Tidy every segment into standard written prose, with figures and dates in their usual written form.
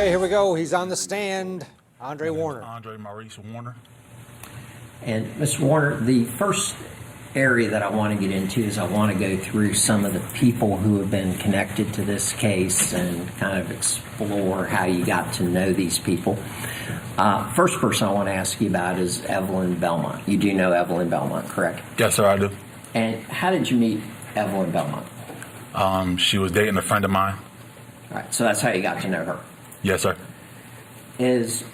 Okay, here we go. He's on the stand. Andre Warner. Andre Maurice Warner. And Mr. Warner, the first area that I want to get into is I want to go through some of the people who have been connected to this case and kind of explore how you got to know these people. First person I want to ask you about is Evelyn Belmont. You do know Evelyn Belmont, correct? Yes, sir, I do. And how did you meet Evelyn Belmont? She was dating a friend of mine. All right, so that's how you got to know her. Yes, sir. As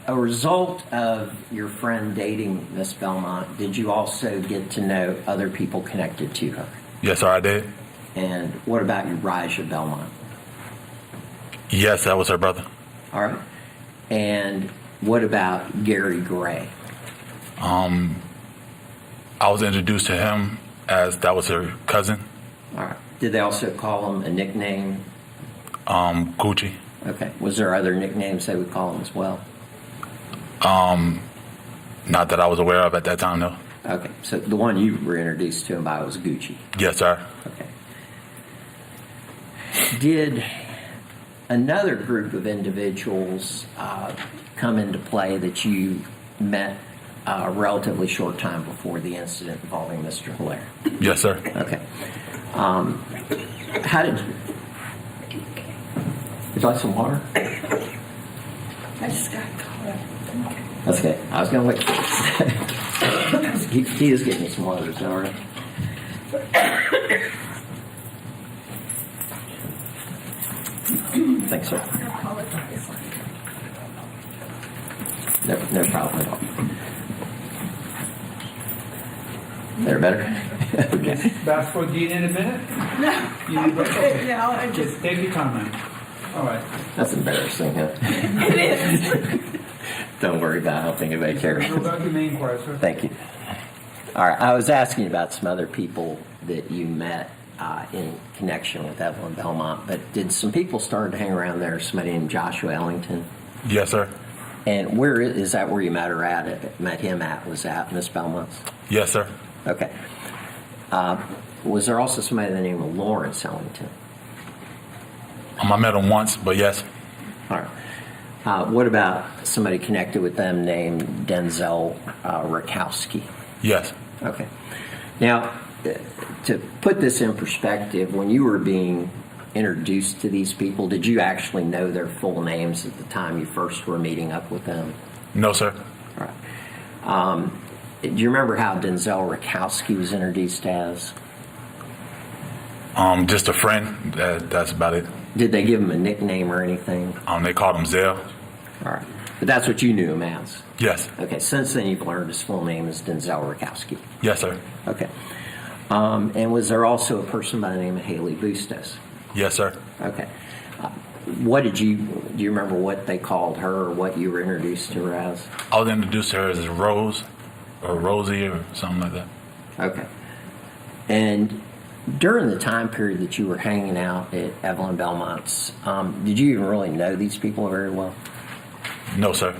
a result of your friend dating Miss Belmont, did you also get to know other people connected to her? Yes, sir, I did. And what about Uriah Belmont? Yes, that was her brother. All right. And what about Gary Gray? I was introduced to him as that was her cousin. All right. Did they also call him a nickname? Gucci. Okay. Was there other nicknames they would call him as well? Not that I was aware of at that time, no. Okay. So the one you were introduced to him by was Gucci. Yes, sir. Okay. Did another group of individuals come into play that you met a relatively short time before the incident involving Mr. Hilarie? Yes, sir. Okay. How did you... Would you like some water? I just got caught up. That's okay. I was going to wait. He is getting me some water, is that all right? Thanks, sir. I apologize. No problem at all. They're better? Okay. Fast forward in a minute? No. You need break? Okay. No, I just... Just take your time, man. All right. That's embarrassing, huh? It is. Don't worry about it. I don't think anybody cares. Go back to the main course, sir. Thank you. All right. I was asking about some other people that you met in connection with Evelyn Belmont, but did some people start to hang around there? Somebody named Joshua Ellington? Yes, sir. And where is that where you met her at? Met him at? Was that Miss Belmont's? Yes, sir. Okay. Was there also somebody by the name of Lawrence Ellington? I met him once, but yes. All right. What about somebody connected with them named Denzel Rakowski? Yes. Okay. Now, to put this in perspective, when you were being introduced to these people, did you actually know their full names at the time you first were meeting up with them? No, sir. All right. Do you remember how Denzel Rakowski was introduced as? Just a friend. That's about it. Did they give him a nickname or anything? They called him Zell. All right. But that's what you knew him as? Yes. Okay. Since then, you've learned his full name is Denzel Rakowski. Yes, sir. Okay. And was there also a person by the name of Hailey Bustos? Yes, sir. Okay. What do you remember what they called her or what you were introduced to her as? I was introduced to her as Rose or Rosie or something like that. Okay. And during the time period that you were hanging out at Evelyn Belmont's, did you even really know these people very well? No, sir.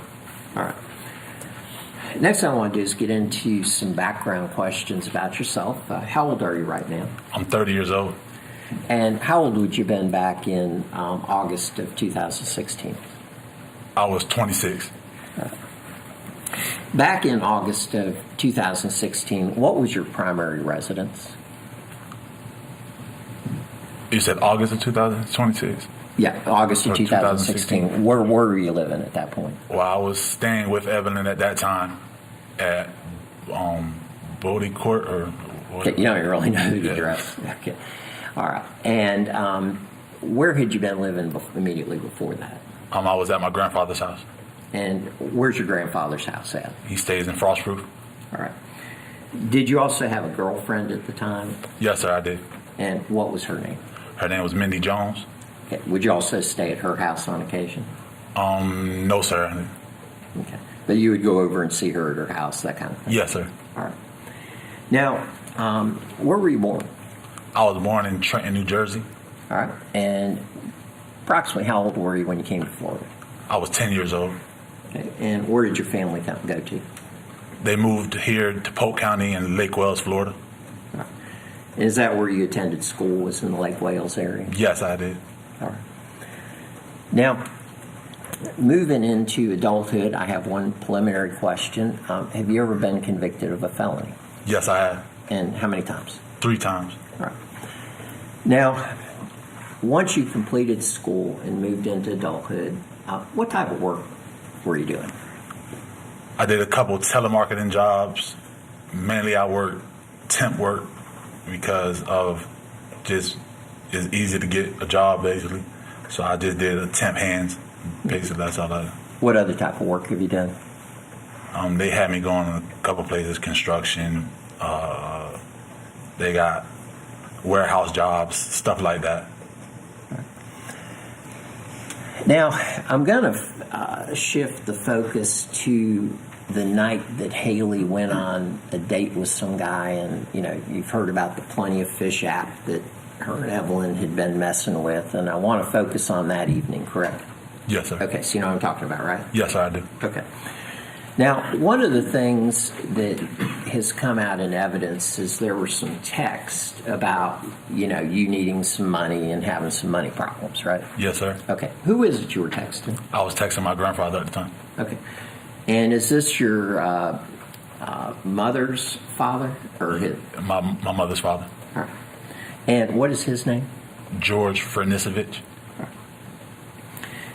All right. Next thing I want to do is get into some background questions about yourself. How old are you right now? I'm 30 years old. And how old would you have been back in August of 2016? I was 26. Back in August of 2016, what was your primary residence? You said August of 2026? Yeah, August of Or 2016. Where were you living at that point? Well, I was staying with Evelyn at that time at Bodie Court or what? Okay, you don't even really know the Yeah. address. Okay. All right. And where had you been living immediately before that? I was at my grandfather's house. And where's your grandfather's house at? He stays in Frostproof. All right. Did you also have a girlfriend at the time? Yes, sir, I did. And what was her name? Her name was Mindy Jones. Okay. Would you also stay at her house on occasion? No, sir. Okay. But you would go over and see her at her house, that kind of thing? Yes, sir. All right. Now, where were you born? I was born in Trenton, New Jersey. All right. And approximately how old were you when you came to Florida? I was 10 years old. Okay. And where did your family go to? They moved here to Polk County in Lake Wales, Florida. All right. Is that where you attended school, was in the Lake Wales area? Yes, I did. All right. Now, moving into adulthood, I have one preliminary question. Have you ever been convicted of a felony? Yes, I have. And how many times? 3 times. All right. Now, once you completed school and moved into adulthood, what type of work were you doing? I did a couple telemarketing jobs. Mainly I worked temp work because of just it's easy to get a job basically. So I just did a temp hands. Basically, that's all I did. What other type of work have you done? They had me going a couple places, construction. They got warehouse jobs, stuff like that. Now, I'm going to shift the focus to the night that Hailey went on a date with some guy, and you've heard about the Plenty of Fish app that her and Evelyn had been messing with, and I want to focus on that evening, correct? Yes, sir. Okay, so you know what I'm talking about, right? Yes, sir, I do. Okay. Now, one of the things that has come out in evidence is there were some texts about, you needing some money and having some money problems, right? Yes, sir. Okay. Who is it you were texting? I was texting my grandfather at the time. Okay. And is this your mother's father or his? My mother's father, All right. And what is his name? George Fernisovich.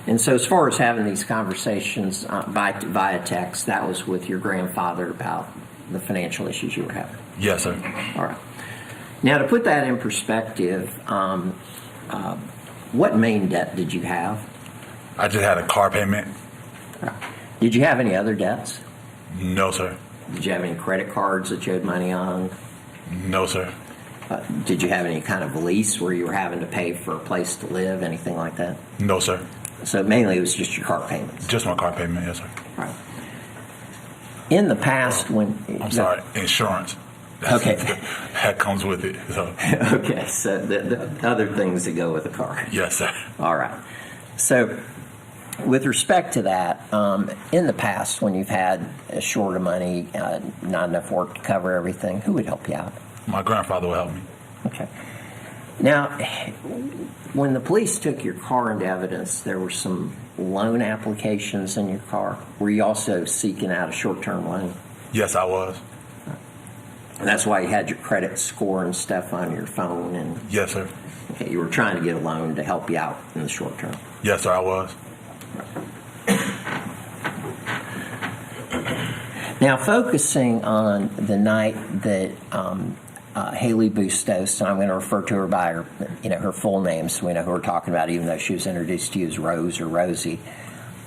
And so as far as having these conversations via text, that was with your grandfather about the financial issues you were having? Yes, sir. All right. Now, to put that in perspective, what main debt did you have? I just had a car payment. Did you have any other debts? No, sir. Did you have any credit cards that you owed money on? No, sir. Did you have any kind of lease where you were having to pay for a place to live, anything like that? No, sir. So mainly it was just your car payments. Just my car payment, yes, sir. Right. In the past, when I'm sorry, insurance. Okay. That comes with it. So. Okay, so the other things that go with a car. Yes, sir. All right. So, with respect to that, in the past, when you've had a short of money, not enough work to cover everything, who would help you out? My grandfather will help me. Okay. Now, when the police took your car into evidence, there were some loan applications in your car. Were you also seeking out a short-term loan? Yes, I was. And that's why you had your credit score and stuff on your phone. And Yes, sir. okay, you were trying to get a loan to help you out in the short term. Yes, sir, I was. Now, focusing on the night that Hailey Bustos, and I'm going to refer to her by her, her full name, so we know who we're talking about, even though she was introduced to you as Rose or Rosie.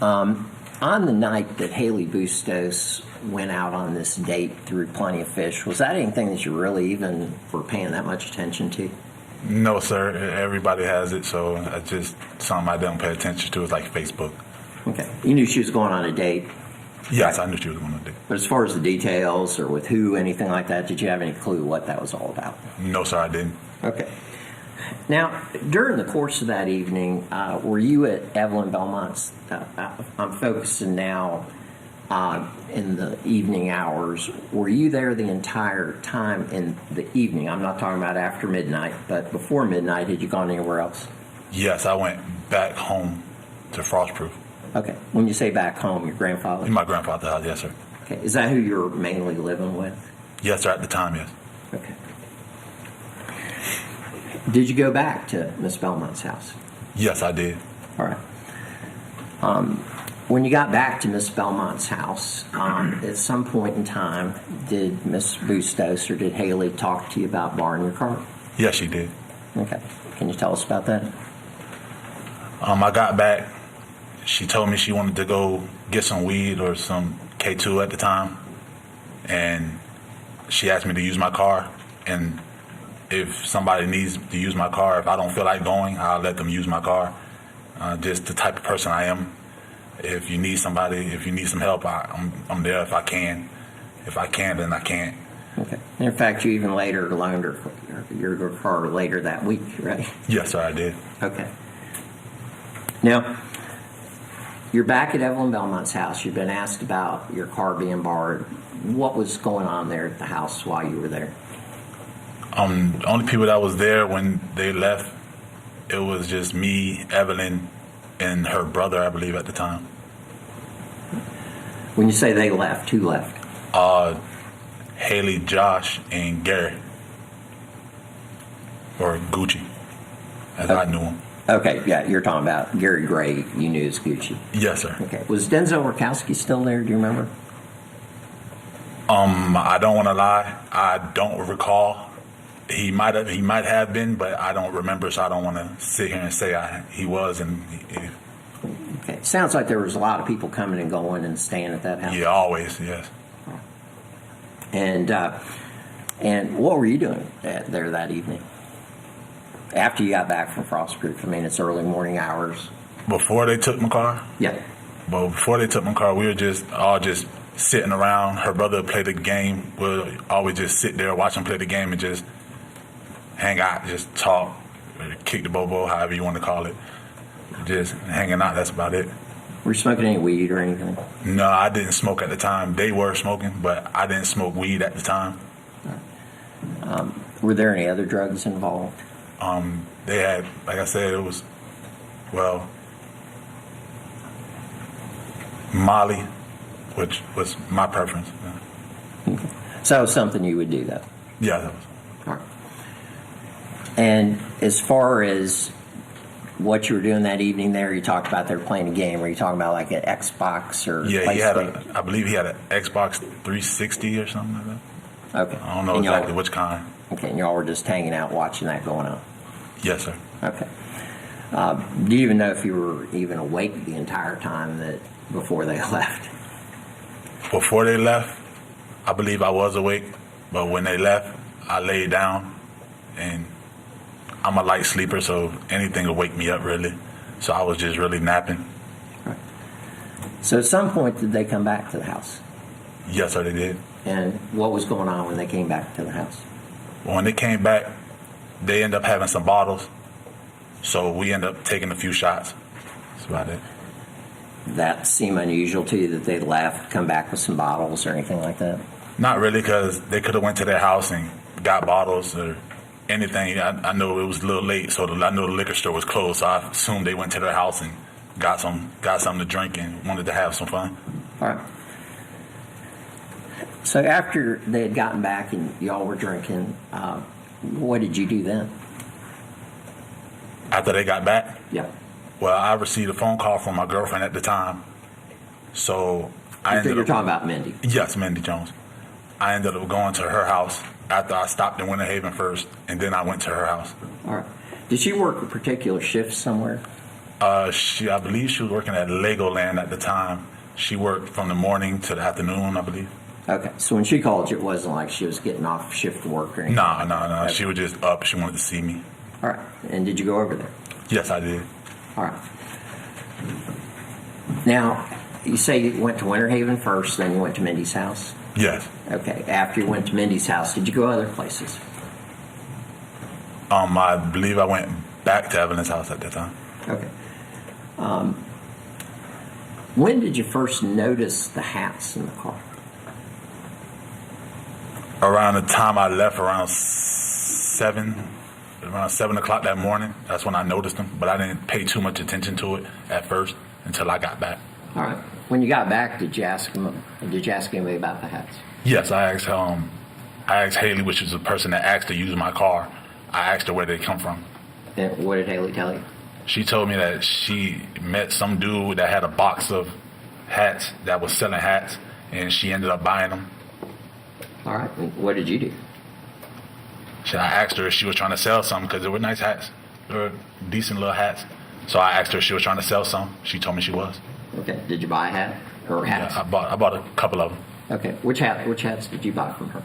On the night that Hailey Bustos went out on this date through Plenty of Fish, was that anything that you really even were paying that much attention to? No, sir. Everybody has it, so I just something I don't pay attention to. It's like Facebook. Okay. You knew she was going on a date, Yes, I knew she was going to do. but as far as the details or with who, anything like that, did you have any clue what that was all about? No, sir, I didn't. Okay. Now, during the course of that evening, were you at Evelyn Belmont's? I'm focusing now in the evening hours. Were you there the entire time in the evening? I'm not talking about after midnight, but before midnight, had you gone anywhere else? Yes, I went back home to Frostproof. Okay. When you say back home, your grandfather? In my grandfather's house, yes, sir. Okay. Is that who you're mainly living with? Yes, sir, at the time, yes. Okay. Did you go back to Miss Belmont's house? Yes, I did. All right. When you got back to Miss Belmont's house, at some point in time, did Miss Bustos or did Hailey talk to you about borrowing your car? Yes, she did. Okay. Can you tell us about that? I got back. She told me she wanted to go get some weed or some K2 at the time. And she asked me to use my car. And if somebody needs to use my car, if I don't feel like going, I'll let them use my car. Just the type of person I am. If you need somebody, if you need some help, I'm there if I can. If I can't, then I can't. Okay. In fact, you even later loaned her your car later that week, right? Yes, sir, I did. Okay. Now, you're back at Evelyn Belmont's house. You've been asked about your car being borrowed. What was going on there at the house while you were there? The only people that was there when they left, it was just me, Evelyn, and her brother, I believe, at the time. When you say they left, who left? Hailey, Josh, and Gary. Or Gucci, as I knew him. Okay, yeah, you're talking about Gary Gray, you knew as Gucci. Yes, sir. Okay, was Denzel Rakowski still there, do you remember? I don't want to lie. I don't recall. He might have been, but I don't remember, so I don't want to sit here and say he was. Okay, sounds like there was a lot of people coming and going and staying at that house. Yeah, always, yes. And what were you doing there that evening? After you got back from Frostproof, I mean, it's early morning hours. Before they took my car? Yeah. Well, before they took my car, we were all just sitting around. Her brother played the game. We'll always just sit there, watch him play the game, and just hang out, just talk, or kick the bobo, however you want to call it. Just hanging out, that's about it. Were you smoking any weed or anything? No, I didn't smoke at the time. They were smoking, but I didn't smoke weed at the time. Were there any other drugs involved? They had, like I said, it was, well, Molly, which was my preference. So that was something you would do, though? Yeah, that was. All right. And as far as what you were doing that evening there, you talked about they were playing a game. Were you talking about like an Xbox or Yeah, he had PlayStation? I believe he had an Xbox 360 or something like that. Okay. I don't know And y'all- exactly which kind. Okay, and y'all were just hanging out watching that going on. Yes, sir. Okay. Do you even know if you were even awake the entire time that before they left? Before they left, I believe I was awake, but when they left, I laid down, and I'm a light sleeper, so anything will wake me up really. So I was just really napping. So at some point, did they come back to the house? Yes, sir, they did. And what was going on when they came back to the house? When they came back, they ended up having some bottles, so we ended up taking a few shots. That's about it. That seem unusual to you that they left, come back with some bottles or anything like that? Not really, because they could have went to their house and got bottles or anything. I know it was a little late, so I know the liquor store was closed, so I assumed they went to their house and got something to drink and wanted to have some fun. All right. So after they had gotten back and y'all were drinking, what did you do then? After they got back, Yeah. well, I received a phone call from my girlfriend at the time, so I ended You're up. talking about Mindy. Yes, Mindy Jones. I ended up going to her house after I stopped in Winter Haven first, and then I went to her house. All right. Did she work a particular shift somewhere? I believe she was working at Legoland at the time. She worked from the morning to the afternoon, I believe. Okay. So when she called you, it wasn't like she was getting off shift work or anything? No. Okay. She was just up. She wanted to see me. All right. And did you go over there? Yes, I did. All right. Now, you say you went to Winter Haven first, then you went to Mindy's house? Yes. Okay. After you went to Mindy's house, did you go other places? I believe I went back to Evelyn's house at that time. Okay. When did you first notice the hats in the car? Around the time I left, around 7 o'clock that morning, that's when I noticed them. But I didn't pay too much attention to it at first until I got back. All right. When you got back, did you ask anybody about the hats? Yes, I asked Hailey, which is the person that asked to use my car. I asked her where they come from. And what did Hailey tell you? She told me that she met some dude that had a box of hats that was selling hats, and she ended up buying them. All right. And what did you do? I asked her if she was trying to sell some because they were nice hats. They were decent little hats. So I asked her if she was trying to sell some. She told me she was. Okay. Did you buy a hat or hats? Yeah, I bought a couple of them. Okay. Which hats did you buy from her?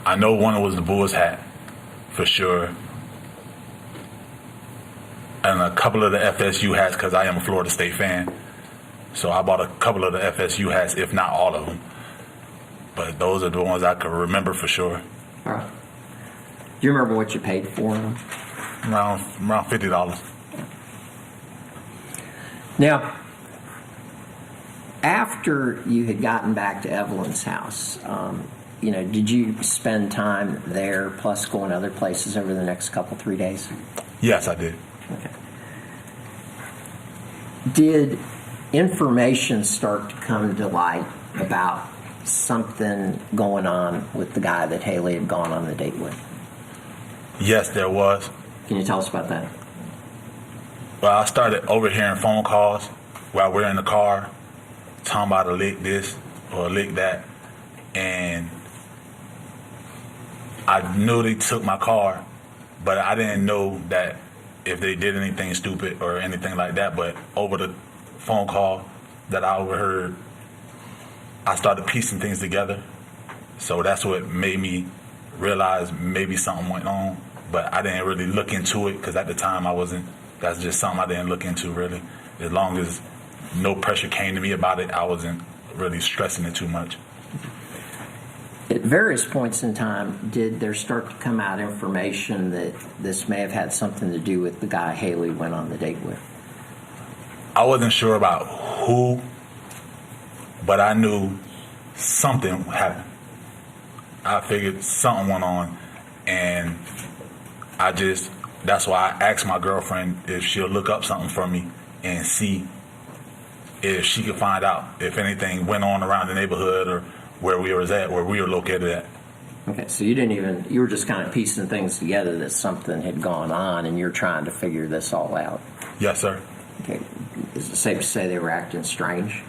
I know one was the Bulls hat, for sure. And a couple of the FSU hats because I am a Florida State fan. So I bought a couple of the FSU hats, if not all of them. But those are the ones I could remember for sure. All right. Do you remember what you paid for them? Around $50. Now, after you had gotten back to Evelyn's house, did you spend time there plus going other places over the next 3 days? Yes, I did. Okay. Did information start to come to light about something going on with the guy that Hailey had gone on the date with? Yes, there was. Can you tell us about that? Well, I started overhearing phone calls while we're in the car, talking about a lick this or a lick that, and I knew they took my car, but I didn't know that if they did anything stupid or anything like that. But over the phone call that I overheard, I started piecing things together. So that's what made me realize maybe something went on. But I didn't really look into it because at the time that's just something I didn't look into really. As long as no pressure came to me about it, I wasn't really stressing it too much. At various points in time, did there start to come out information that this may have had something to do with the guy Hailey went on the date with? I wasn't sure about who, but I knew something happened. I figured something went on, and that's why I asked my girlfriend if she'll look up something for me and see if she could find out if anything went on around the neighborhood or where we were located at. Okay, so you were just kind of piecing things together that something had gone on and you're trying to figure this all out. Yes, sir. Okay, is it safe to say they were acting strange?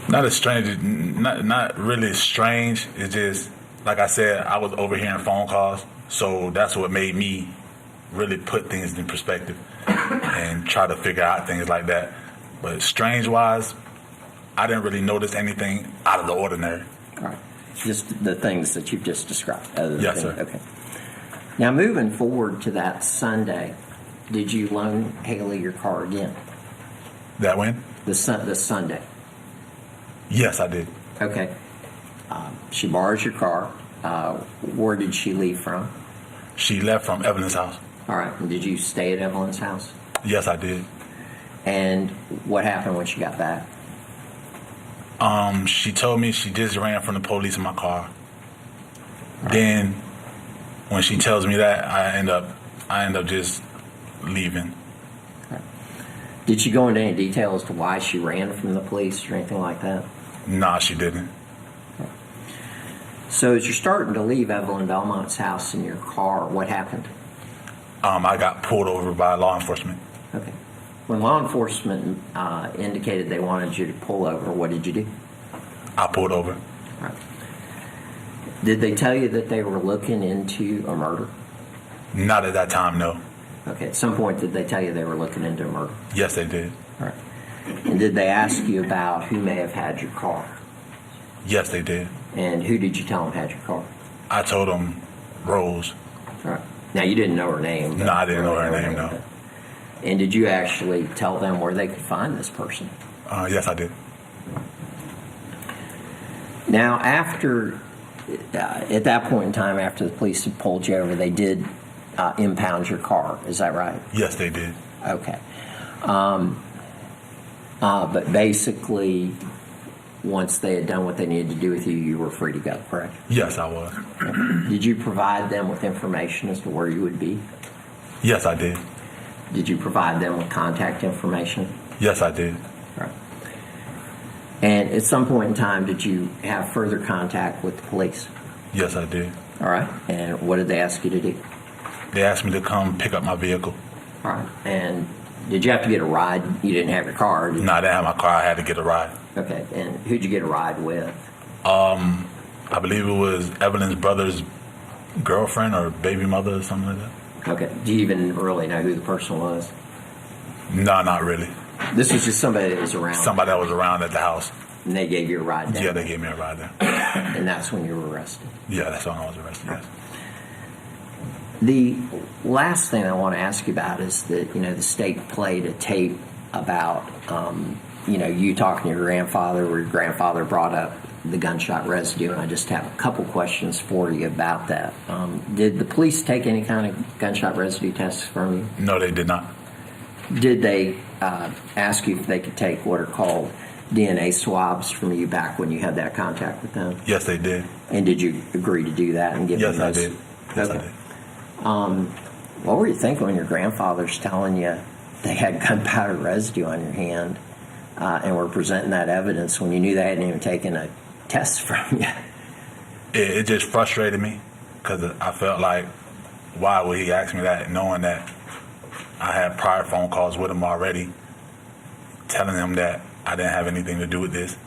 Not as strange, not really strange. It's just, like I said, I was overhearing phone calls, so that's what made me really put things in perspective and try to figure out things like that. But strange-wise, I didn't really notice anything out of the ordinary. All right, just the things that you've just described. Yes, sir. Okay. Now, moving forward to that Sunday, did you loan Hailey your car again? That when? The Sunday. Yes, I did. Okay. She borrows your car. Where did she leave from? She left from Evelyn's house. All right. And did you stay at Evelyn's house? Yes, I did. And what happened when she got back? She told me she just ran from the police in my car. Right. Then, when she tells me that, I end up just leaving. Right. Did she go into any detail as to why she ran from the police or anything like that? Nah, she didn't. Okay. So as you're starting to leave Evelyn Belmont's house in your car, what happened? I got pulled over by law enforcement. Okay. When law enforcement indicated they wanted you to pull over, what did you do? I pulled over. All right. Did they tell you that they were looking into a murder? Not at that time, no. Okay. At some point, did they tell you they were looking into a murder? Yes, they did. All right. And did they ask you about who may have had your car? Yes, they did. And who did you tell them had your car? I told them Rose. All right. Now, you didn't know her name. No, I didn't know her name, no. And did you actually tell them where they could find this person? Yes, I did. Now, after, at that point in time, after the police had pulled you over, they did impound your car. Is that right? Yes, they did. Okay. But basically, once they had done what they needed to do with you, you were free to go, correct? Yes, I was. Okay. Did you provide them with information as to where you would be? Yes, I did. Did you provide them with contact information? Yes, I did. Right. And at some point in time, did you have further contact with the police? Yes, I did. All right. And what did they ask you to do? They asked me to come pick up my vehicle. All right. And did you have to get a ride? You didn't have your car, did you? No, I didn't have my car. I had to get a ride. Okay. And who'd you get a ride with? I believe it was Evelyn's brother's girlfriend or baby mother or something like that. Okay. Do you even really know who the person was? No, not really. This was just somebody that was around. Somebody that was around at the house. And they gave you a ride down? Yeah, they gave me a ride there. And that's when you were arrested? Yeah, that's when I was arrested, yes. The last thing I want to ask you about is that, the state played a tape about, you talking to your grandfather, where your grandfather brought up the gunshot residue, and I just have a couple questions for you about that. Did the police take any kind of gunshot residue tests from you? No, they did not. Did they ask you if they could take what are called DNA swabs from you back when you had that contact with them? Yes, they did. And did you agree to do that and give Yes, them I those? did. Yes, I Okay. did. What were you thinking when your grandfather's telling you they had gunpowder residue on your hand and were presenting that evidence when you knew they hadn't even taken a test from you? It just frustrated me because I felt like, why would he ask me that, knowing that I had prior phone calls with him already, telling him that I didn't have anything to do with this.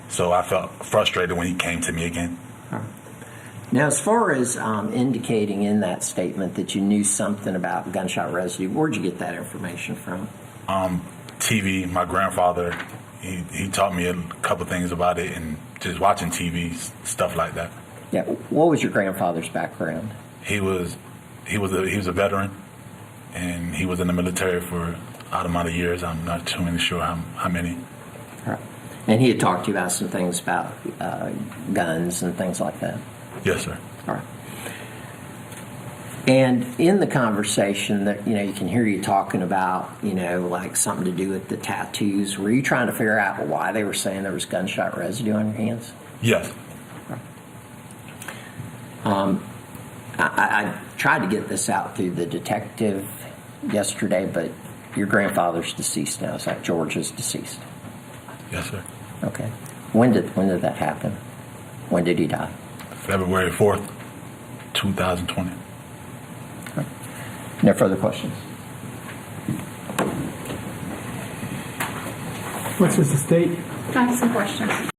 So I felt frustrated when he came to me again. Now, as far as indicating in that statement that you knew something about gunshot residue, where'd you get that information from? TV, my grandfather, he taught me a couple things about it, and just watching TV, stuff like that. Yeah, what was your grandfather's background? He was a veteran, and he was in the military for odd amount of years. I'm not too sure how many. All right. And he had talked to you about some things about guns and things like that? Yes, sir. All right. And in the conversation that, you can hear you talking about, like something to do with the tattoos, were you trying to figure out why they were saying there was gunshot residue on your hands? Yes. I tried to get this out through the detective yesterday, but your grandfather's deceased now. Is that George is deceased? Yes, sir. Okay. When did that happen? When did he die? February 4th, 2020. No further questions? What's his estate? I have some questions.